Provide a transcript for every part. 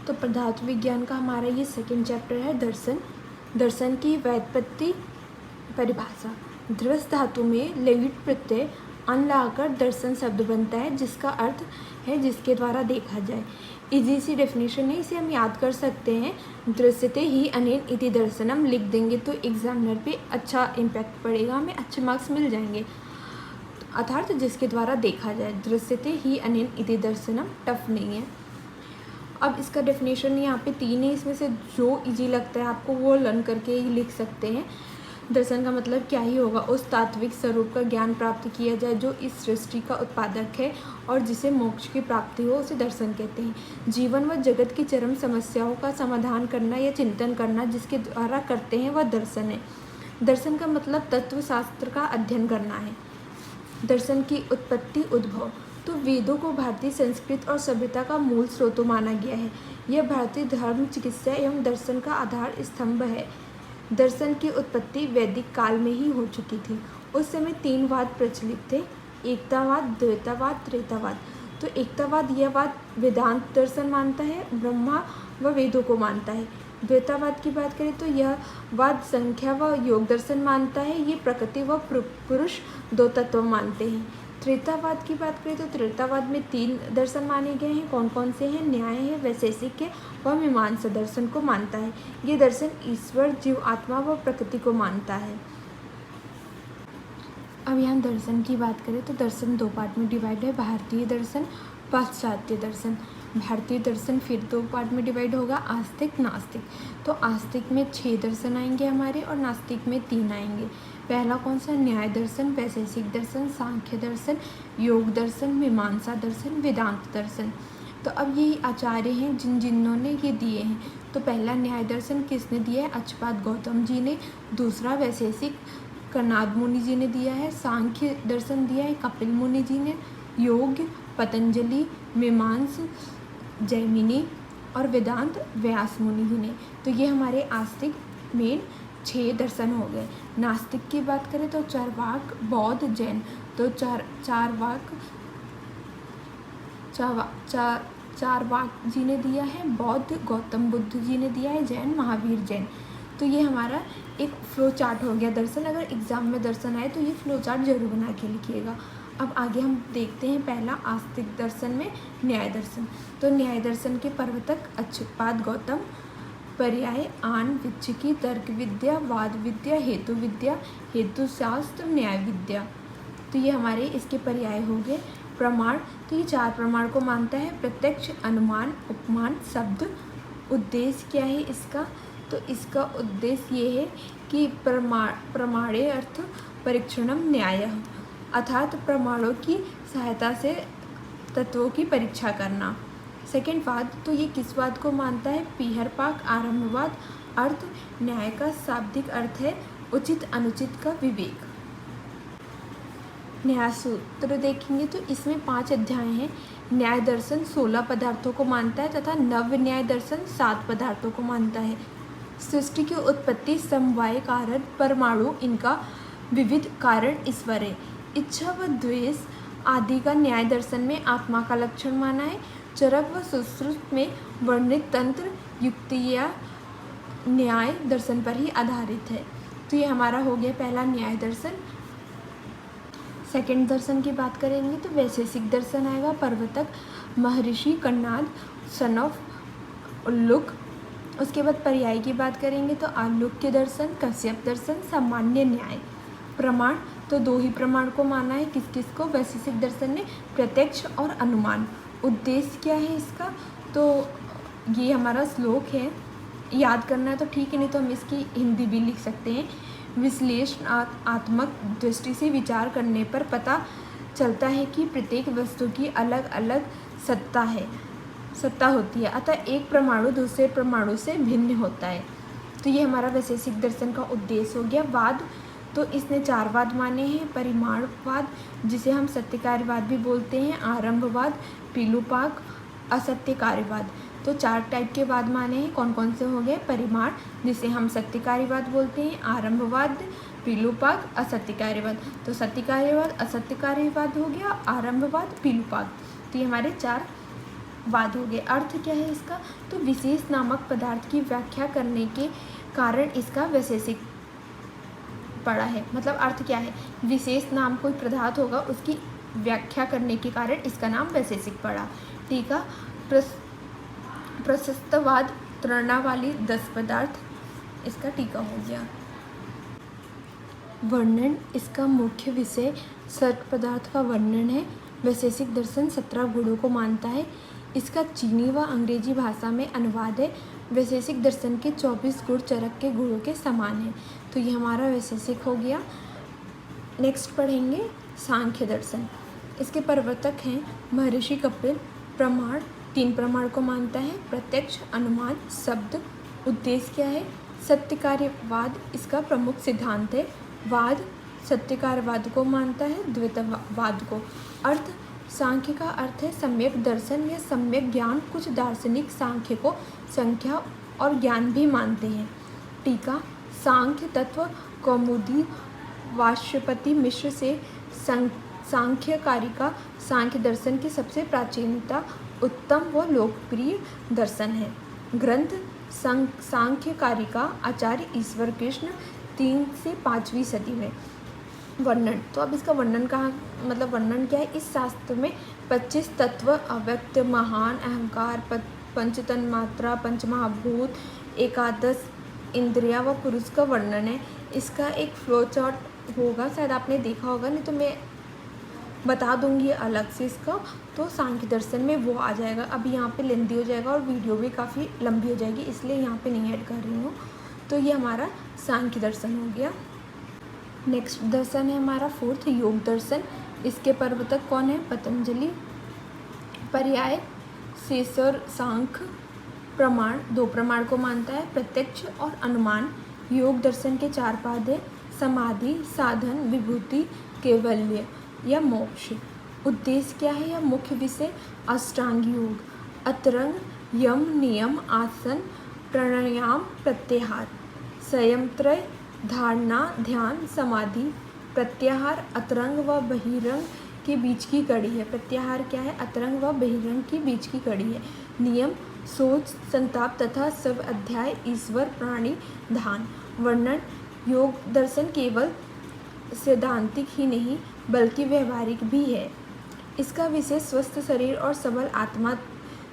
तो पदार्थ विज्ञान का हमारा ये सेकंड चैप्टर है दर्शन। दर्शन की व्युत्पत्ति परिभाषा। ध्रुव धातु में लेविट प्रत्यय अन लगाकर दर्शन शब्द बनता है, जिसका अर्थ है जिसके द्वारा देखा जाए। इजी सी डेफिनेशन है, इसे हम याद कर सकते हैं। दृश्यते ही अनेन इति दर्शनम लिख देंगे तो एग्जामिनर पे अच्छा इम्पैक्ट पड़ेगा, हमें अच्छे मार्क्स मिल जाएंगे। अर्थात जिसके द्वारा देखा जाए, दृश्यते ही अनेन इति दर्शनम टफ नहीं है। अब इसका डेफिनेशन यहाँ पे 3 है, इसमें से जो इजी लगता है आपको वो लर्न करके ही लिख सकते हैं। दर्शन का मतलब क्या ही होगा, उस तात्विक स्वरूप का ज्ञान प्राप्त किया जाए जो इस सृष्टि का उत्पादक है और जिसे मोक्ष की प्राप्ति हो, उसे दर्शन कहते हैं। जीवन व जगत की चरम समस्याओं का समाधान करना या चिंतन करना जिसके द्वारा करते हैं वह दर्शन है। दर्शन का मतलब तत्व शास्त्र का अध्ययन करना है। दर्शन की उत्पत्ति उद्भव। तो वेदों को भारतीय संस्कृत और सभ्यता का मूल स्रोत माना गया है। यह भारतीय धर्म, चिकित्सा एवं दर्शन का आधार स्तंभ है। दर्शन की उत्पत्ति वैदिक काल में ही हो चुकी थी। उस समय 3 वाद प्रचलित थे, एकतावाद, द्वैतावाद, त्रेतावाद। तो एकतावाद यह वाद वेदांत दर्शन मानता है, ब्रह्मा व वेदों को मानता है। द्वैतावाद की बात करें तो यह वाद संख्या व योग दर्शन मानता है, ये प्रकृति व पुरुष 2 तत्व मानते हैं। त्रेतावाद की बात करें तो त्रेतावाद में 3 दर्शन माने गए हैं। कौन कौन से हैं? न्याय है, वैशेषिक है व मीमांसा दर्शन को मानता है। ये दर्शन ईश्वर, जीव, आत्मा व प्रकृति को मानता है। अब यहाँ दर्शन की बात करें तो दर्शन 2 पार्ट में डिवाइड है, भारतीय दर्शन, पाश्चात्य दर्शन। भारतीय दर्शन फिर 2 पार्ट में डिवाइड होगा, आस्तिक, नास्तिक। तो आस्तिक में 6 दर्शन आएंगे हमारे और नास्तिक में 3 आएंगे। पहला कौन सा? न्याय दर्शन, वैशेषिक दर्शन, सांख्य दर्शन, योग दर्शन, मीमांसा दर्शन, वेदांत दर्शन। तो अब ये आचार्य हैं जिन्होंने ये दिए हैं। तो पहला न्याय दर्शन किसने दिया है? अक्षपाद गौतम जी ने। दूसरा वैशेषिक कणाद मुनि जी ने दिया है। सांख्य दर्शन दिया है कपिल मुनि जी ने। योग पतंजलि, मीमांस जैमिनी और वेदांत व्यास मुनि जी ने। तो ये हमारे आस्तिक मेन 6 दर्शन हो गए। नास्तिक की बात करें तो चार्वाक, बौद्ध, जैन। तो चार्वाक जी ने दिया है, बौद्ध गौतम बुद्ध जी ने दिया है, जैन महावीर जैन। तो ये हमारा एक फ्लो चार्ट हो गया दर्शन। अगर एग्जाम में दर्शन आए तो ये फ्लो चार्ट जरूर बना के लिखिएगा। अब आगे हम देखते हैं पहला आस्तिक दर्शन में न्याय दर्शन। तो न्याय दर्शन के प्रवर्तक अक्षपाद गौतम, पर्याय आन विच्छिकी, तर्क विद्या, वाद विद्या, हेतु विद्या, हेतु शास्त्र, न्याय विद्या। तो ये हमारे इसके पर्याय हो गए। प्रमाण, तो ये 4 प्रमाण को मानता है, प्रत्यक्ष, अनुमान, उपमान, शब्द। उद्देश्य क्या है इसका? तो इसका उद्देश्य ये है कि प्रमाणे अर्थ परीक्षणम न्यायः, अर्थात प्रमाणों की सहायता से तत्वों की परीक्षा करना। सेकेंड वाद, तो ये किस वाद को मानता है? पीहरपाक आरंभवाद। अर्थ, न्याय का शाब्दिक अर्थ है उचित अनुचित का विवेक। न्याय सूत्र देखेंगे तो इसमें 5 अध्याय हैं। न्याय दर्शन 16 पदार्थों को मानता है तथा नव न्याय दर्शन 7 पदार्थों को मानता है। सृष्टि की उत्पत्ति, समवाय कारण, परमाणु, इनका विविध कारण ईश्वर है। इच्छा व द्वेष आदि का न्याय दर्शन में आत्मा का लक्षण माना है। चरक व सुश्रुत में वर्णित तंत्र युक्तियाँ न्याय दर्शन पर ही आधारित है। तो ये हमारा हो गया पहला न्याय दर्शन। सेकंड दर्शन की बात करेंगे तो वैशेषिक दर्शन आएगा, प्रवर्तक महर्षि कणाद, सन ऑफ उल्लुक। उसके बाद पर्याय की बात करेंगे तो आलुक्य दर्शन, कश्यप दर्शन, सामान्य न्याय। प्रमाण, तो 2 ही प्रमाण को माना है, किस किस को? वैशेषिक दर्शन ने, प्रत्यक्ष और अनुमान। उद्देश्य क्या है इसका? तो ये हमारा श्लोक है, याद करना है तो ठीक है, नहीं तो हम इसकी हिंदी भी लिख सकते हैं। विश्लेषणात्मक दृष्टि से विचार करने पर पता चलता है कि प्रत्येक वस्तु की अलग अलग सत्ता होती है, अतः एक परमाणु दूसरे परमाणु से भिन्न होता है। तो ये हमारा वैशेषिक दर्शन का उद्देश्य हो गया। वाद, तो इसने 4 वाद माने हैं। परिमाणवाद, जिसे हम सत्यकार्यवाद भी बोलते हैं, आरंभवाद, पीलूपाक, असत्यकार्यवाद। तो 4 टाइप के वाद माने हैं। कौन कौन से हो गए? परिमाण, जिसे हम सत्यकार्यवाद बोलते हैं, आरंभवाद, पीलूपाक, असत्यकार्यवाद। तो सत्यकार्यवाद, असत्यकार्यवाद हो गया, आरंभवाद, पीलूपाक। तो ये हमारे 4 वाद हो गए। अर्थ क्या है इसका, तो विशेष नामक पदार्थ की व्याख्या करने के कारण इसका वैशेषिक पड़ा है। मतलब अर्थ क्या है, विशेष नाम कोई पदार्थ होगा उसकी व्याख्या करने के कारण इसका नाम वैशेषिक पड़ा। टीका, प्रशस्तवाद त्रणावाली 10 पदार्थ, इसका टीका हो गया। वर्णन, इसका मुख्य विषय सर्ग पदार्थ का वर्णन है। वैशेषिक दर्शन 17 गुणों को मानता है। इसका चीनी व अंग्रेजी भाषा में अनुवाद है। वैशेषिक दर्शन के 24 गुण चरक के गुणों के समान है। तो ये हमारा वैशेषिक हो गया। नेक्स्ट पढ़ेंगे सांख्य दर्शन। इसके प्रवर्तक हैं महर्षि कपिल। प्रमाण, 3 प्रमाण को मानता है, प्रत्यक्ष, अनुमान, शब्द। उद्देश्य क्या है, सत्यकार्यवाद इसका प्रमुख सिद्धांत है। वाद, सत्यकार्यवाद को मानता है, द्वैतवाद को। अर्थ, सांख्य का अर्थ है सम्यक दर्शन या सम्यक ज्ञान। कुछ दार्शनिक सांख्य को संख्या और ज्ञान भी मानते हैं। टीका, सांख्य तत्व कौमुदी वाचस्पति मिश्र से सांख्यकारिका सांख्य दर्शन की सबसे प्राचीनता, उत्तम व लोकप्रिय दर्शन है। ग्रंथ, सांख्यकारिका आचार्य ईश्वर कृष्ण 3 से 5वीं सदी में। वर्णन, तो अब इसका वर्णन कहाँ, मतलब वर्णन क्या है, इस शास्त्र में 25 तत्व, अव्यक्त, महान, अहंकार, पंचतन्मात्रा, पंचमहाभूत, 11 इंद्रिया व पुरुष का वर्णन है। इसका एक फ्लो चार्ट होगा, शायद आपने देखा होगा, नहीं तो मैं बता दूंगी अलग से इसका। तो सांख्य दर्शन में वो आ जाएगा। अभी यहाँ पे लेंदी हो जाएगा और वीडियो भी काफ़ी लंबी हो जाएगी, इसलिए यहाँ पे नहीं ऐड कर रही हूँ। तो ये हमारा सांख्य दर्शन हो गया। नेक्स्ट दर्शन है हमारा 4th योग दर्शन। इसके प्रवर्तक कौन है, पतंजलि। पर्याय, शेषर, सांख्य। प्रमाण, 2 प्रमाण को मानता है, प्रत्यक्ष और अनुमान। योग दर्शन के 4 पाद है, समाधि, साधन, विभूति, कैवल्य या मोक्ष। उद्देश्य क्या है या मुख्य विषय, अष्टांग योग, अतरंग, यम, नियम, आसन, प्राणायाम, प्रत्याहार, संयमत्रय, धारणा, ध्यान, समाधि। प्रत्याहार अतरंग व बहिरंग के बीच की कड़ी है। प्रत्याहार क्या है, अतरंग व बहिरंग के बीच की कड़ी है। नियम, सोच, संताप तथा सब अध्याय, ईश्वर, प्राणी, ध्यान। वर्णन, योग दर्शन केवल सैद्धांतिक ही नहीं बल्कि व्यवहारिक भी है। इसका विषय स्वस्थ शरीर और सबल आत्मा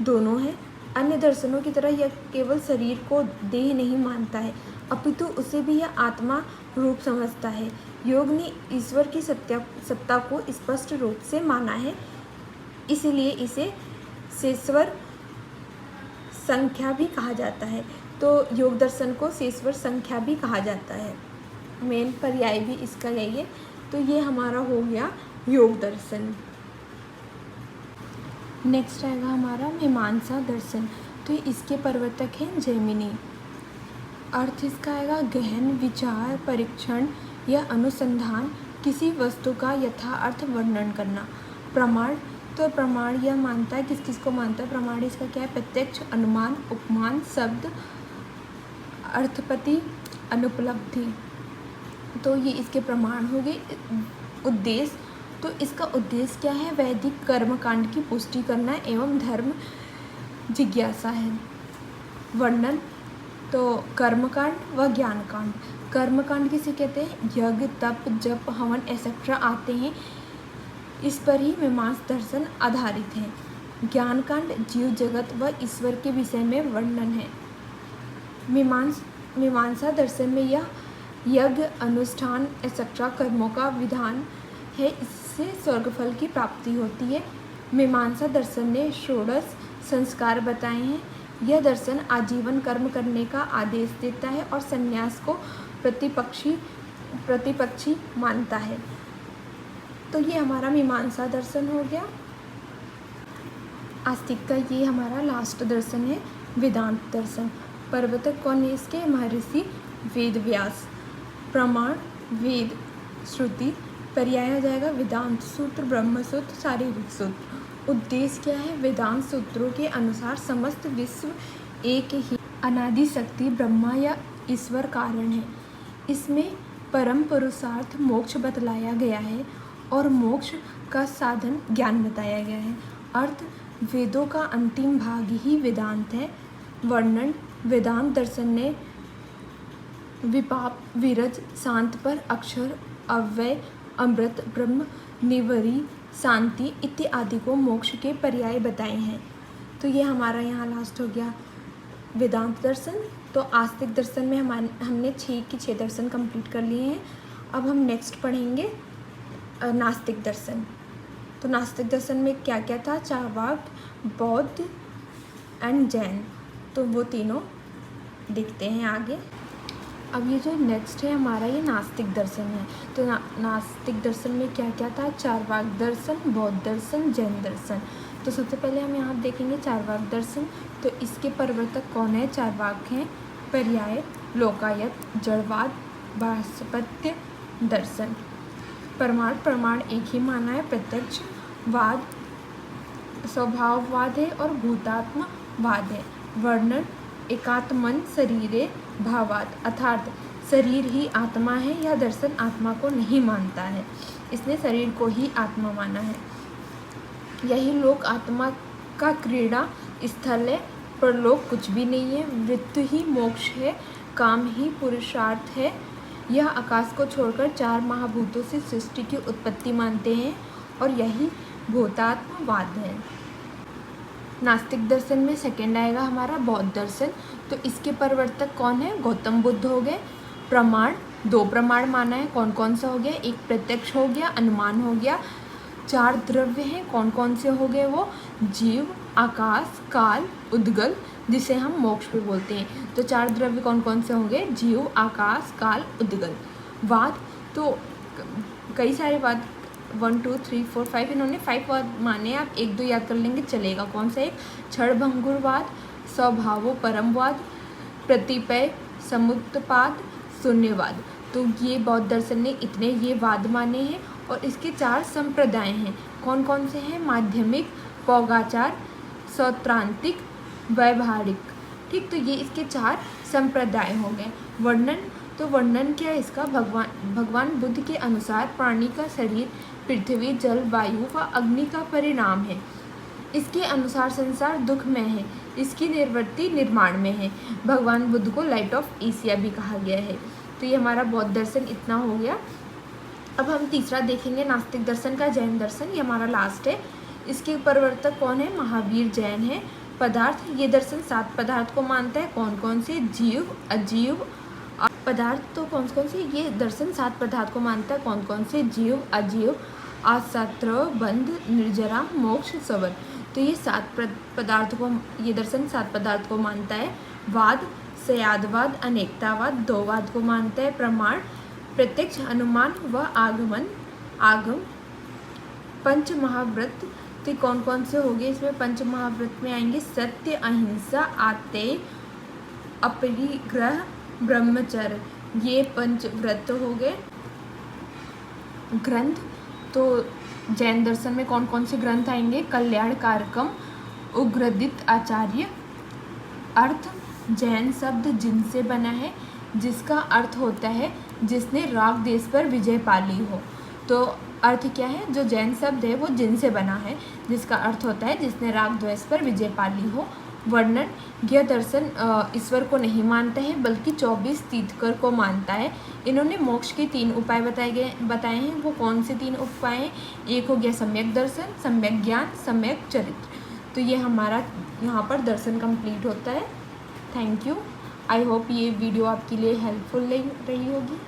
दोनों है। अन्य दर्शनों की तरह यह केवल शरीर को देह नहीं मानता है, अपितु उसे भी यह आत्मा रूप समझता है। योग ने ईश्वर की सत्ता को स्पष्ट रूप से माना है, इसलिए इसे शेश्वर संख्या भी कहा जाता है। तो योग दर्शन को शेश्वर संख्या भी कहा जाता है। मेन पर्याय भी इसका यही है। तो ये हमारा हो गया योग दर्शन। नेक्स्ट आएगा हमारा मीमांसा दर्शन। तो इसके प्रवर्तक हैं जैमिनी। अर्थ इसका आएगा गहन विचार, परीक्षण या अनुसंधान, किसी वस्तु का यथार्थ वर्णन करना। प्रमाण, तो प्रमाण यह मानता है, किस किस को मानता है प्रमाण, इसका क्या है, प्रत्यक्ष, अनुमान, उपमान, शब्द, अर्थपति, अनुपलब्धि। तो ये इसके प्रमाण हो गए। उद्देश्य, तो इसका उद्देश्य क्या है, वैदिक कर्मकांड की पुष्टि करना एवं धर्म जिज्ञासा है। वर्णन, तो कर्मकांड व ज्ञानकांड। कर्मकांड किसे कहते हैं, यज्ञ, तप, जप, हवन एक्सेट्रा आते हैं, इस पर ही मीमांसा दर्शन आधारित है। ज्ञानकांड जीव जगत व ईश्वर के विषय में वर्णन है। मीमांसा दर्शन में यह यज्ञ, अनुष्ठान एक्सेट्रा कर्मों का विधान है, इससे स्वर्गफल की प्राप्ति होती है। मीमांसा दर्शन ने षोडश संस्कार बताए हैं। यह दर्शन आजीवन कर्म करने का आदेश देता है और संन्यास को प्रतिपक्षी मानता है। तो ये हमारा मीमांसा दर्शन हो गया। आस्तिक का ये हमारा लास्ट दर्शन है, वेदांत दर्शन। प्रवर्तक कौन है इसके, महर्षि वेदव्यास। प्रमाण, वेद, श्रुति। पर्याय हो जाएगा वेदांत सूत्र, ब्रह्म सूत्र, शारीरिक सूत्र। उद्देश्य क्या है, वेदांत सूत्रों के अनुसार समस्त विश्व एक ही अनादि शक्ति ब्रह्मा या ईश्वर कारण है। इसमें परम पुरुषार्थ मोक्ष बतलाया गया है और मोक्ष का साधन ज्ञान बताया गया है। अर्थ, वेदों का अंतिम भाग ही वेदांत है। वर्णन: वेदांत दर्शन ने विपाप, विरज, शांत पर, अक्षर, अव्यय, अमृत, ब्रह्म, निवरी, शांति इत्यादि को मोक्ष के पर्याय बताए हैं। तो ये हमारा यहाँ लास्ट हो गया वेदांत दर्शन। तो आस्तिक दर्शन में हमने 6 के 6 दर्शन कंप्लीट कर लिए हैं। अब हम नेक्स्ट पढ़ेंगे नास्तिक दर्शन। तो नास्तिक दर्शन में क्या क्या था? चार्वाक, बौद्ध एंड जैन। तो वो तीनों देखते हैं आगे। अब ये जो नेक्स्ट है हमारा, ये नास्तिक दर्शन है। तो नास्तिक दर्शन में क्या क्या था? चार्वाक दर्शन, बौद्ध दर्शन, जैन दर्शन। तो सबसे पहले हम यहाँ देखेंगे चार्वाक दर्शन। तो इसके प्रवर्तक कौन है? चार्वाक हैं। पर्याय: लोकायत, जड़वाद, बाष्पत्य दर्शन। प्रमाण एक ही माना है। प्रत्यक्षवाद स्वभाववाद है और भूतात्मवाद है। वर्णन: एकात्मन शरीरे भावात, अर्थात शरीर ही आत्मा है। यह दर्शन आत्मा को नहीं मानता है, इसने शरीर को ही आत्मा माना है। यही लोक आत्मा का क्रीड़ा स्थल है, परलोक कुछ भी नहीं है। मृत्यु ही मोक्ष है, काम ही पुरुषार्थ है। यह आकाश को छोड़कर 4 महाभूतों से सृष्टि की उत्पत्ति मानते हैं और यही भूतात्मवाद है। नास्तिक दर्शन में सेकंड आएगा हमारा बौद्ध दर्शन। तो इसके प्रवर्तक कौन है? गौतम बुद्ध हो गए। प्रमाण: 2 प्रमाण माना है। कौन कौन सा हो गया? एक प्रत्यक्ष हो गया, अनुमान हो गया। 4 द्रव्य हैं। कौन कौन से हो गए वो? जीव, आकाश, काल, उद्गल, जिसे हम मोक्ष पे बोलते हैं। तो 4 द्रव्य कौन कौन से होंगे? जीव, आकाश, काल, उद्गल। वाद: तो कई सारे वाद, 1 2 3 4 5, इन्होंने 5 वाद माने। आप 1 2 याद कर लेंगे चलेगा। कौन सा? एक क्षणभंगुरवाद, स्वभावो परमवाद, प्रतिपय समुत्पाद, शून्यवाद। तो ये बौद्ध दर्शन ने इतने ये वाद माने हैं और इसके 4 संप्रदाय हैं। कौन कौन से हैं? माध्यमिक, पौगाचार, सौत्रांतिक, व्यवहारिक। ठीक, तो ये इसके 4 संप्रदाय हो गए। वर्णन: तो वर्णन क्या है इसका? भगवान बुद्ध के अनुसार प्राणी का शरीर पृथ्वी, जल, वायु व अग्नि का परिणाम है। इसके अनुसार संसार दुखमय है, इसकी निर्वृत्ति निर्माण में है। भगवान बुद्ध को लाइट ऑफ एशिया भी कहा गया है। तो ये हमारा बौद्ध दर्शन इतना हो गया। अब हम तीसरा देखेंगे नास्तिक दर्शन का, जैन दर्शन। ये हमारा लास्ट है। इसके प्रवर्तक कौन है? महावीर जैन है। पदार्थ: ये दर्शन 7 पदार्थ को मानता है। कौन कौन से? जीव, अजीव, पदार्थ। तो कौन कौन से? ये दर्शन 7 पदार्थ को मानता है। कौन कौन से? जीव, अजीव, आसत्र, बंध, निर्जरा, मोक्ष, सवर। तो ये 7 पदार्थ को, ये दर्शन 7 पदार्थ को मानता है। वाद: सयादवाद, अनेकतावाद, 2 वाद को मानता है। प्रमाण: प्रत्यक्ष, अनुमान व आगम। पंच महाव्रत: तो कौन कौन से हो गए इसमें? पंच महाव्रत में आएंगे सत्य, अहिंसा, आतेय, अपरिग्रह, ब्रह्मचर्य। ये पंचव्रत हो गए। ग्रंथ: तो जैन दर्शन में कौन कौन से ग्रंथ आएंगे? कल्याण कारकम, उग्रदित आचार्य। अर्थ: जैन शब्द जिनसे बना है, जिसका अर्थ होता है जिसने राग देश पर विजय पा ली हो। तो अर्थ क्या है? जो जैन शब्द है वो जिन से बना है, जिसका अर्थ होता है जिसने राग द्वेष पर विजय पा ली हो। वर्णन: यह दर्शन ईश्वर को नहीं मानता है बल्कि 24 तीर्थंकर को मानता है। इन्होंने मोक्ष के 3 उपाय बताए हैं। वो कौन से 3 उपाय हैं? एक हो गया सम्यक दर्शन, सम्यक ज्ञान, सम्यक चरित्र। तो ये हमारा यहाँ पर दर्शन कंप्लीट होता है। Thank you. आई होप ये वीडियो आपके लिए हेल्पफुल रही होगी।